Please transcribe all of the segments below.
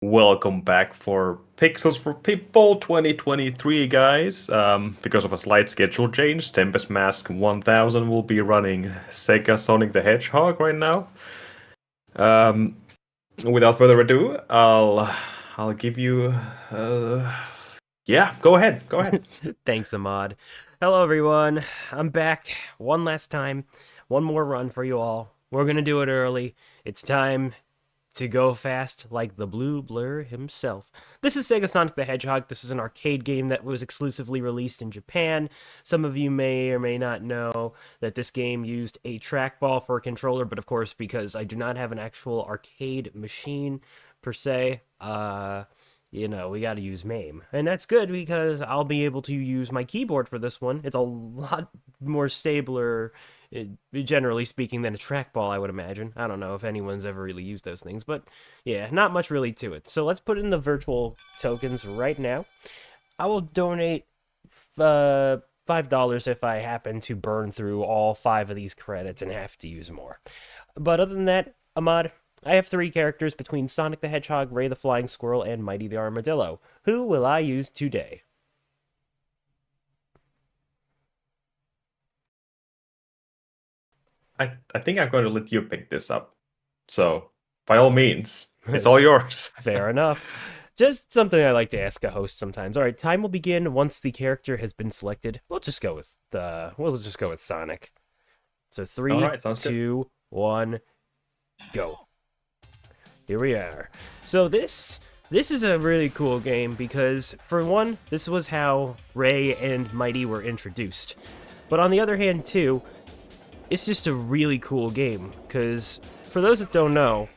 Welcome back for Pixels for People 2023, guys. Because of a slight schedule change, TempestMask1000 will be running SegaSonic the Hedgehog right now. Um, Without further ado, I'll give you. Yeah, go ahead. Go ahead. Thanks, Ahmad. Hello, everyone. I'm back one last time. One more run for you all. We're going to do it early. It's time to go fast like the Blue Blur himself. This is Sega Sonic the Hedgehog. This is an arcade game that was exclusively released in Japan. Some of you may or may not know that this game used a trackball for a controller, but of course, because I do not have an actual arcade machine per se, we got to use MAME. And that's good because I'll be able to use my keyboard for this one. It's a lot more stabler, generally speaking, than a trackball, I would imagine. I don't know if anyone's ever really used those things, but yeah, not much really to it. So let's put in the virtual tokens right now. I will donate $5 if I happen to burn through all 5 of these credits and have to use more. But other than that, Ahmad, I have 3 characters between Sonic the Hedgehog, Ray the Flying Squirrel, and Mighty the Armadillo. Who will I use today? I think I'm going to let you pick this up. So, by all means, it's all yours. Fair enough. Just something I like to ask a host sometimes. All right, time will begin once the character has been selected. We'll just go with Sonic. So All three, right, sounds good. two, one, go. Here we are. So this is a really cool game because, for one, this was how Ray and Mighty were introduced. But on the other hand, too, it's just a really cool game because, for those that don't know,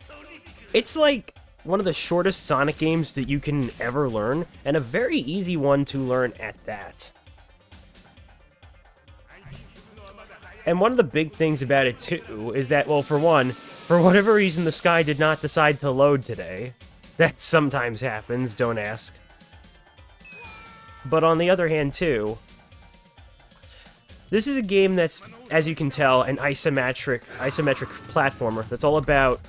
it's like one of the shortest Sonic games that you can ever learn, and a very easy one to learn at that. And one of the big things about it, too, is that, well, for one, for whatever reason, the sky did not decide to load today. That sometimes happens, don't ask. But on the other hand, too, this is a game that's, as you can tell, an isometric platformer that's all about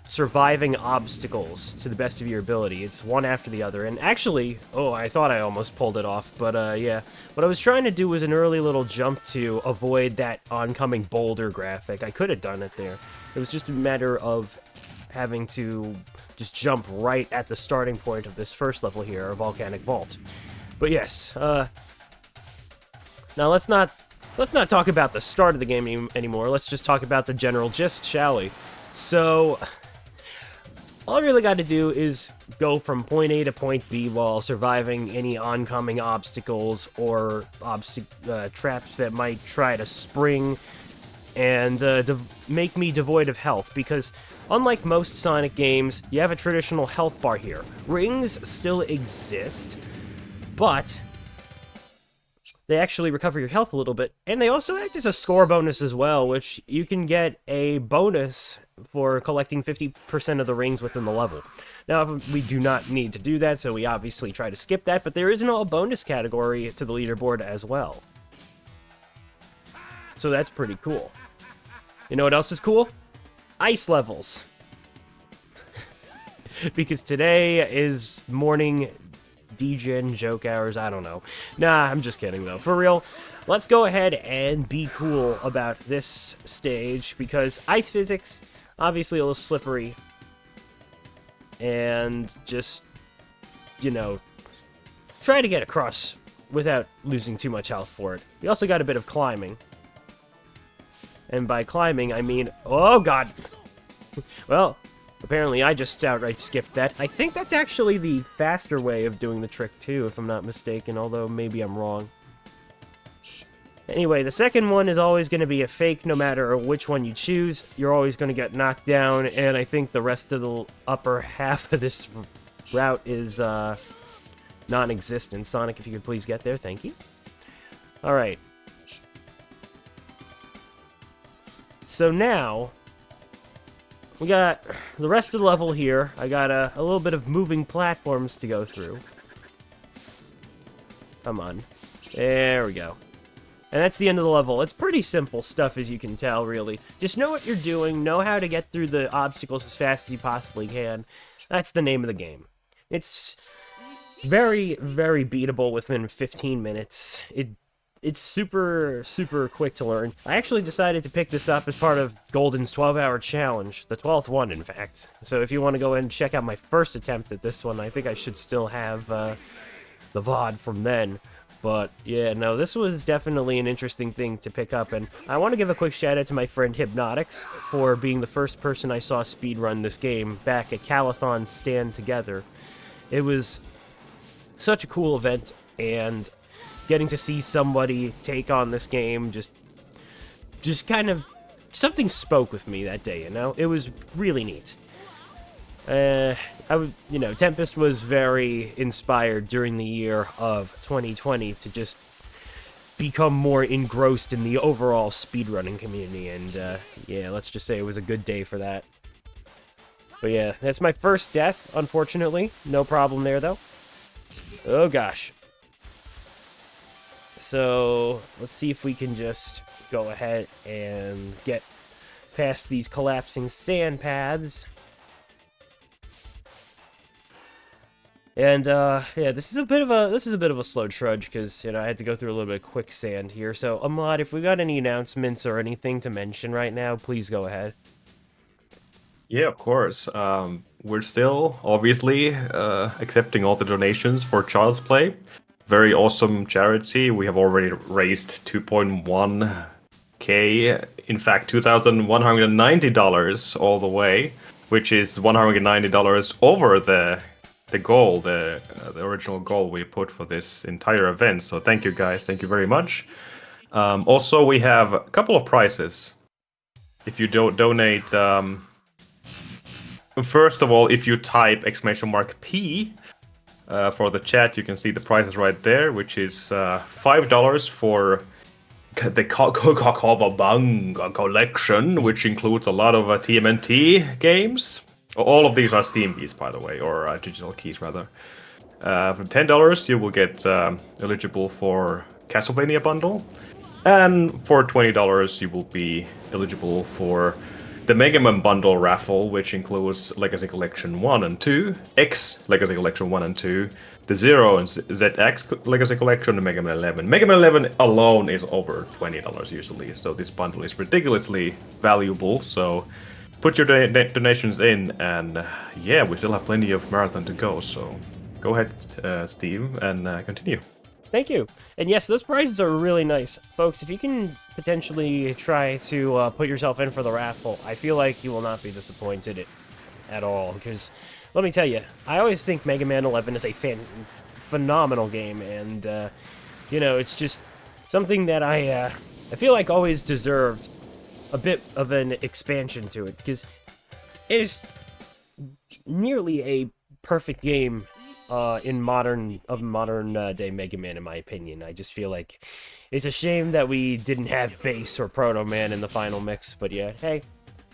surviving obstacles to the best of your ability. It's one after the other. And actually, I thought I almost pulled it off, but yeah. What I was trying to do was an early little jump to avoid that oncoming boulder graphic. I could have done it there. It was just a matter of having to just jump right at the starting point of this first level here, a volcanic vault. But yes, now let's not talk about the start of the game anymore. Let's just talk about the general gist, shall we? So, all I really got to do is go from point A to point B while surviving any oncoming obstacles or traps that might try to spring and make me devoid of health, because unlike most Sonic games, you have a traditional health bar here. Rings still exist, but they actually recover your health a little bit, and they also act as a score bonus as well, which you can get a bonus for collecting 50% of the rings within the level. Now, we do not need to do that, so we obviously try to skip that, but there is a bonus category to the leaderboard as well. So that's pretty cool. You know what else is cool? Ice levels. Because today is morning degen joke hours, I don't know. Nah, I'm just kidding though. For real, let's go ahead and be cool about this stage, because ice physics, obviously a little slippery, and just, try to get across without losing too much health for it. We also got a bit of climbing. And by climbing, I mean, oh god! Well, apparently I just outright skipped that. I think that's actually the faster way of doing the trick too, if I'm not mistaken, although maybe I'm wrong. Anyway, the second one is always going to be a fake, no matter which one you choose. You're always going to get knocked down, and I think the rest of the upper half of this route is non-existent. Sonic, if you could please get there, thank you. Alright. So now, we got the rest of the level here. I got a little bit of moving platforms to go through. Come on. There we go. And that's the end of the level. It's pretty simple stuff, as you can tell, really. Just know what you're doing, know how to get through the obstacles as fast as you possibly can. That's the name of the game. It's very, very beatable within 15 minutes. It's super quick to learn. I actually decided to pick this up as part of Golden's 12-hour challenge, the 12th one, in fact. So if you want to go and check out my first attempt at this one, I think I should still have the VOD from then. But yeah, no, this was definitely an interesting thing to pick up, and I want to give a quick shout out to my friend Hypnotics for being the first person I saw speedrun this game back at Calathon Stand Together. It was such a cool event, and getting to see somebody take on this game just kind of something spoke with me that day, you know? It was really neat. Tempest was very inspired during the year of 2020 to just become more engrossed in the overall speedrunning community, and yeah, let's just say it was a good day for that. But yeah, that's my first death, unfortunately. No problem there, though. Oh gosh. So, let's see if we can just go ahead and get past these collapsing sand paths. And yeah, this is a bit of a slow trudge because I had to go through a little bit of quicksand here. So, Amlad, if we got any announcements or anything to mention right now, please go ahead. Yeah, of course. We're still obviously accepting all the donations for Child's Play. Very awesome charity. We have already raised 2.1K. In fact, $2,190 all the way, which is $190 over the goal, the original goal we put for this entire event. So thank you guys. Thank you very much. Also, we have a couple of prizes. If you don't donate, first of all, if you type !P for the chat, you can see the prices right there, which is $5 for the Kokobanga collection, which includes a lot of TMNT games. All of these are Steam keys, by the way, or digital keys, rather. For $10, you will get eligible for Castlevania bundle. And for $20, you will be eligible for the Mega Man Bundle raffle, which includes Legacy Collection 1 and 2, X Legacy Collection 1 and 2, the Zero and ZX Legacy Collection, and Mega Man 11. Mega Man 11 alone is over $20 usually, so this bundle is ridiculously valuable. So put your donations in, and yeah, we still have plenty of marathon to go. So go ahead, Steve, and continue. Thank you. And yes, those prizes are really nice. Folks, if you can potentially try to put yourself in for the raffle, I feel like you will not be disappointed at all. Because, let me tell you, I always think Mega Man 11 is a phenomenal game. And, it's just something that I feel like always deserved a bit of an expansion to it. Because it is nearly a perfect game in modern day Mega Man, in my opinion. I just feel like it's a shame that we didn't have Bass or Proto Man in the final mix, but yeah, hey,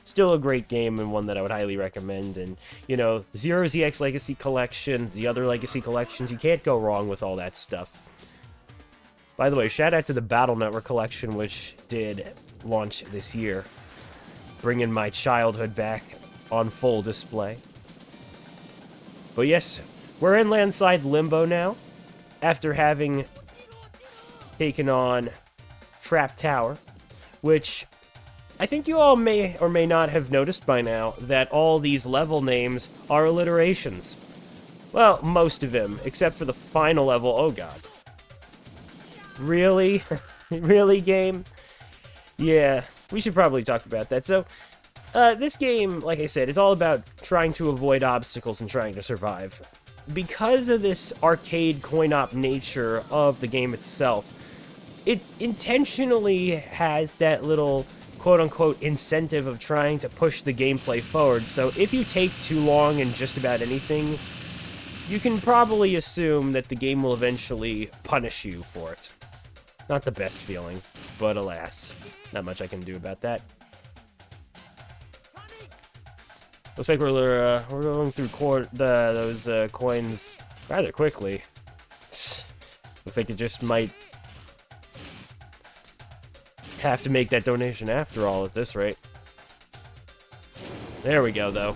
still a great game and one that I would highly recommend. And Zero ZX Legacy Collection, the other Legacy Collections, you can't go wrong with all that stuff. By the way, shout out to the Battle Network Collection, which did launch this year, bringing my childhood back on full display. But yes, we're in Landside Limbo now, after having taken on Trap Tower, which I think you all may or may not have noticed by now that all these level names are alliterations. Well, most of them, except for the final level. Oh god. Really? Really, game? Yeah, we should probably talk about that. So, this game, like I said, it's all about trying to avoid obstacles and trying to survive. Because of this arcade coin-op nature of the game itself, it intentionally has that little quote-unquote incentive of trying to push the gameplay forward. So if you take too long in just about anything, you can probably assume that the game will eventually punish you for it. Not the best feeling, but alas, not much I can do about that. Looks like we're going through those coins rather quickly. Looks like it just might have to make that donation after all at this rate. There we go, though.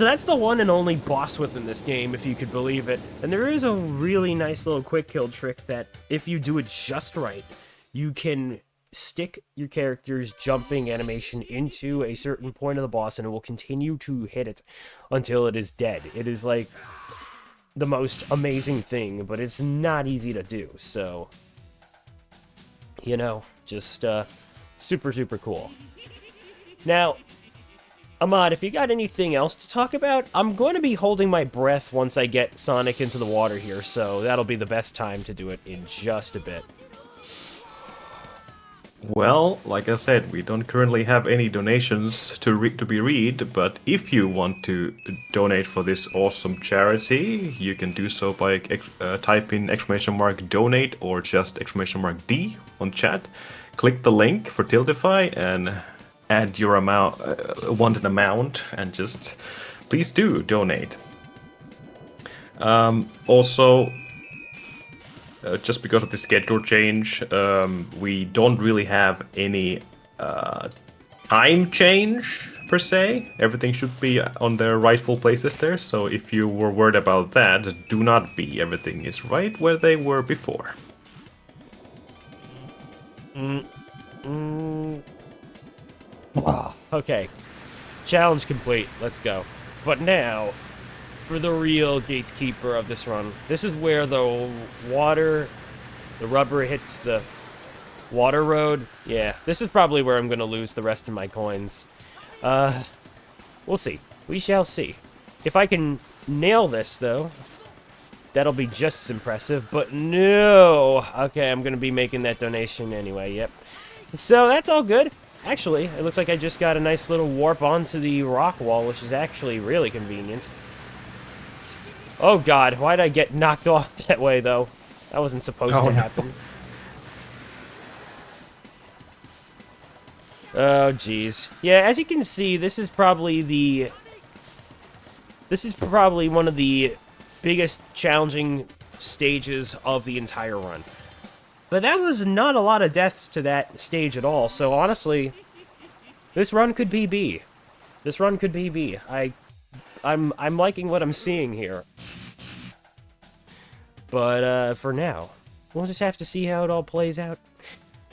So that's the one and only boss within this game, if you could believe it. And there is a really nice little quick kill trick that, if you do it just right, you can stick your character's jumping animation into a certain point of the boss, and it will continue to hit it until it is dead. It is like the most amazing thing, but it's not easy to do, so, you know, just super, super cool. Now, Ahmad, if you got anything else to talk about, I'm going to be holding my breath once I get Sonic into the water here, so that'll be the best time to do it in just a bit. Well, like I said, we don't currently have any donations to be read, but if you want to donate for this awesome charity, you can do so by typing !donate or just !D on chat. Click the link for Tiltify and add your wanted amount, and just please do donate. Also, just because of the schedule change, we don't really have any time change per se. Everything should be on their rightful places there, so if you were worried about that, do not be. Everything is right where they were before. Okay, challenge complete, let's go. But now, for the real gatekeeper of this run. This is where the rubber hits the water road. Yeah, this is probably where I'm going to lose the rest of my coins. We'll see. We shall see. If I can nail this, though, that'll be just as impressive. But no! Okay, I'm going to be making that donation anyway, yep. So that's all good. Actually, it looks like I just got a nice little warp onto the rock wall, which is actually really convenient. Oh god, why'd I get knocked off that way, though? That wasn't supposed to happen. Oh, jeez. Yeah, as you can see, this is probably one of the biggest challenging stages of the entire run. But that was not a lot of deaths to that stage at all, so honestly, this run could PB. This run could PB. I'm liking what I'm seeing here. But, for now, we'll just have to see how it all plays out.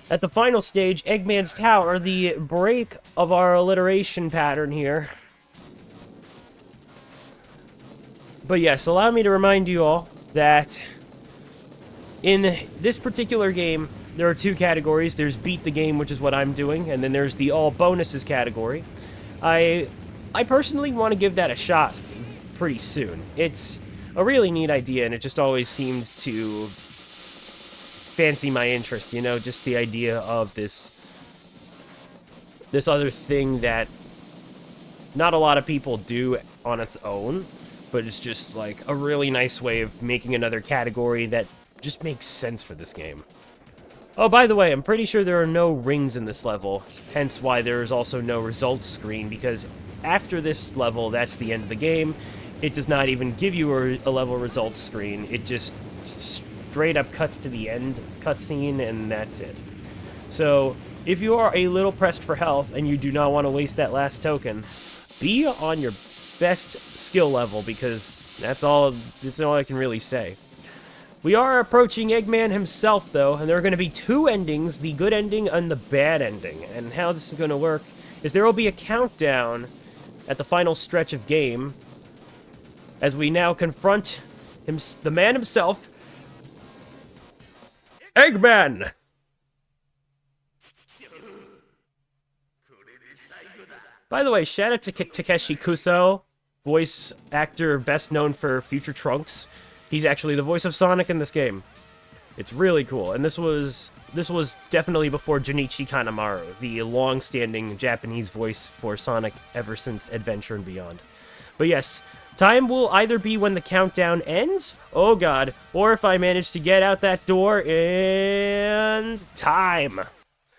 At the final stage, Eggman's Tower, the break of our alliteration pattern here. But yes, allow me to remind you all that in this particular game, there are two categories. There's Beat the Game, which is what I'm doing, and then there's the All Bonuses category. I personally want to give that a shot pretty soon. It's a really neat idea, and it just always seems to fancy my interest, you know, just the idea of this other thing that not a lot of people do on its own, but it's just like a really nice way of making another category that just makes sense for this game. Oh, by the way, I'm pretty sure there are no rings in this level, hence why there is also no results screen, because after this level, that's the end of the game. It does not even give you a level results screen. It just straight up cuts to the end cutscene, and that's it. So, if you are a little pressed for health and you do not want to waste that last token, be on your best skill level, because that's all I can really say. We are approaching Eggman himself, though, and there are going to be two endings, the good ending and the bad ending. And how this is going to work is there will be a countdown at the final stretch of game as we now confront the man himself, Eggman! By the way, shout out to Takeshi Kuso, voice actor best known for Future Trunks. He's actually the voice of Sonic in this game. It's really cool, and this was definitely before Junichi Kanemaru, the long-standing Japanese voice for Sonic ever since Adventure and Beyond. But yes, time will either be when the countdown ends, oh god, or if I manage to get out that door, and time.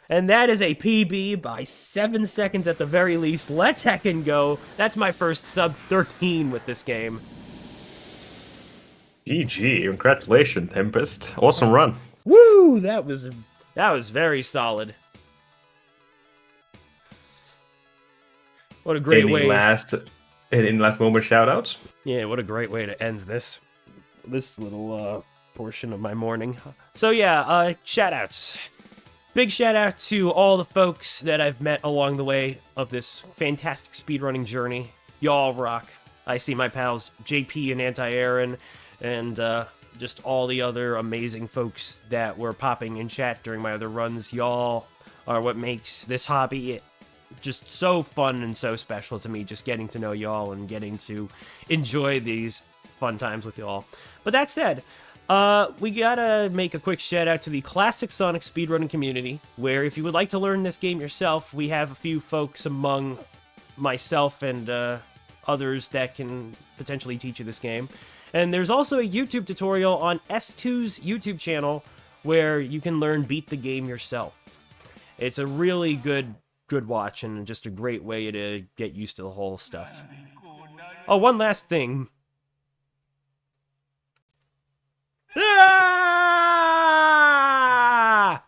And that is a PB by 7 seconds at the very least. Let's heckin' go. That's my first sub 13 with this game. GG, congratulations, Tempest. Awesome run. Woo! That was very solid. What a great way. Any last moment shoutouts? Yeah, what a great way to end this little portion of my morning. So yeah, shout outs. Big shout out to all the folks that I've met along the way of this fantastic speedrunning journey. Y'all rock. I see my pals JP and Anti-Aaron and just all the other amazing folks that were popping in chat during my other runs. Y'all are what makes this hobby just so fun and so special to me, just getting to know y'all and getting to enjoy these fun times with y'all. But that said, we gotta make a quick shout out to the classic Sonic speedrunning community, where if you would like to learn this game yourself, we have a few folks among myself and others that can potentially teach you this game. And there's also a YouTube tutorial on S2's YouTube channel where you can learn Beat the Game yourself. It's a really good watch and just a great way to get used to the whole stuff. Oh, one last thing. Ah!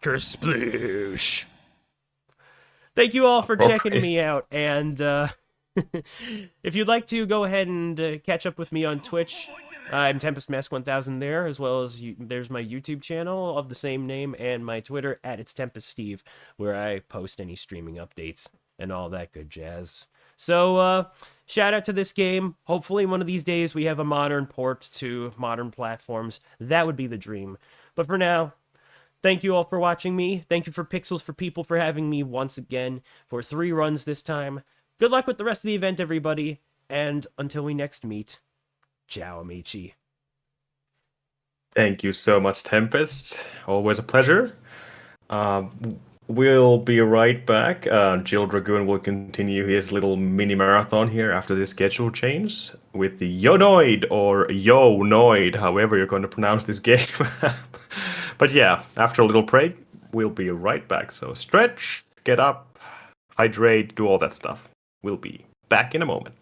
Kersploosh! Thank you all for checking me out, and if you'd like to go ahead and catch up with me on Twitch, I'm TempestMask1000 there, as well as there's my YouTube channel of the same name and my Twitter at It's TempestSteve, where I post any streaming updates and all that good jazz. So, shout out to this game. Hopefully one of these days we have a modern port to modern platforms. That would be the dream. But for now, thank you all for watching me. Thank you for Pixels for People for having me once again for 3 runs this time. Good luck with the rest of the event, everybody. And until we next meet, ciao, amici. Thank you so much, Tempest. Always a pleasure. We'll be right back. Jill Dragoon will continue his little mini marathon here after this schedule change with the Yonoid or Yo-Noid, however you're going to pronounce this game. But yeah, after a little break, we'll be right back. So stretch, get up, hydrate, do all that stuff. We'll be back in a moment.